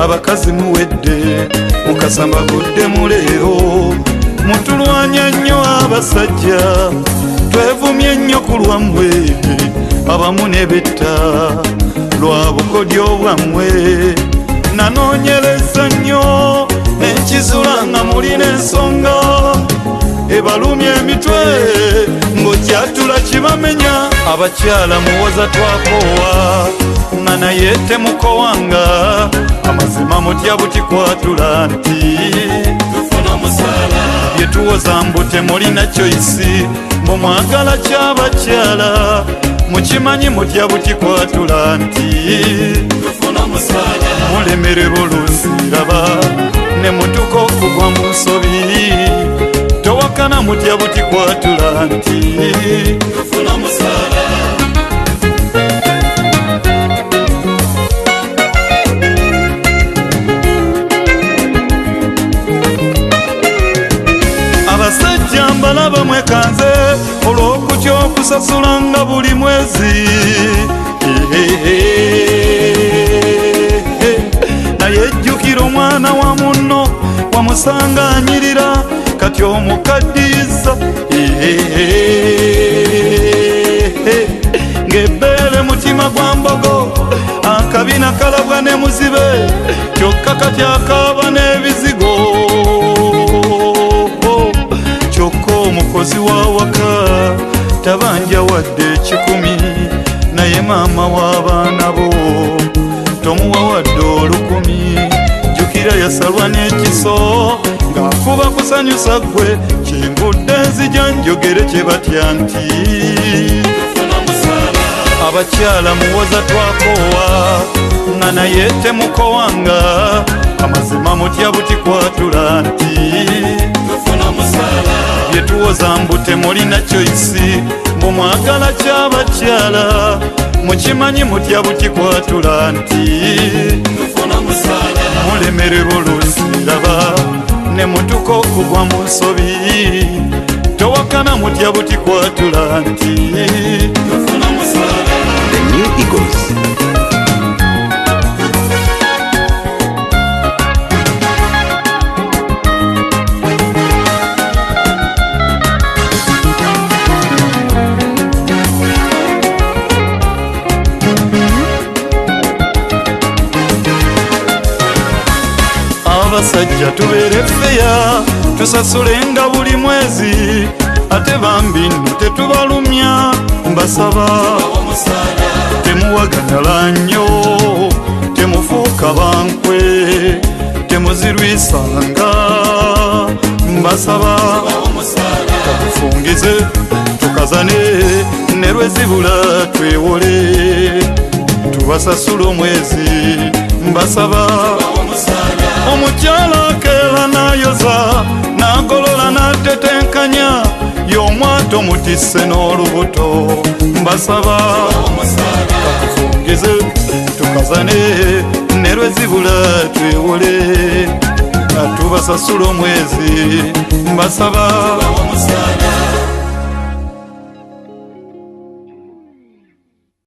abakazi muwedde mukasamba budde muleero mutulwanya nnyo abasajja twevumye nnyo ku lwammwe abamu ne betta lwa bukodyo bwammwe nanoonyereza nnyo nenkizula nga mulina ensonga ebalumya emitwe ng'okyatula kibamenya abakyala muwoza twakoowa nga naye temukowanga amazima mutya butikwatula nti tufuna musaala byetuwoza mbu temulina choisi mbu mwagala ky'abakyala mukimanyi mutya butikwatula nti tufuna musaala mulemererwa oluusi raba ne mutuka okugwa mu nsobi towakana mutya butikwatula nti tufuna musaala abasajja mbalaba mwekanze olw'okutya okusasulanga buli mwezi naye jjukira omwana wa munno wamusanga anyirira kati omukaddiza ng'ebbeere mutima gwa mbogo akabina kalabwa ne muzibe kyokka kati akaaba n'ebizigo kyokka omukozi wa waka tabanja wadde ekikumi naye maama w'abaana bo tomuwa wadde olukumi jjukira yasalwa n'ekiso ng'afuba kusanyusa ggwe kyenvudde nzija njogere kye batya nti abakyala muwoza twakoowa nga naye temukowanga amazima mutya butikwatula nti byetuwoza mbu temulina choisi mbu mwagala ky'abakyala mukimanyi mutya butikwatula nti mulemererwa oluusi raba ne mutuka okugwa mu nsobi towakana mutya butikwatula nti The New Eagles. abasajja tubeere feya tusasulenga buli mwezi ate bambi nno tetubalumya mbasaba temuwaganala nnyo temufuuka bankwe temuzirwisanga mbasaba katufungize tukazane ne lwezibula twewole tubasasula omwezi mbasaba omukyala akeera nayoza nagolola natetenkanya y'omwato mutisse n'olubuto mbasaba katufungize tukazane ne lwezibula twewole tubasasula omwezi mbasaba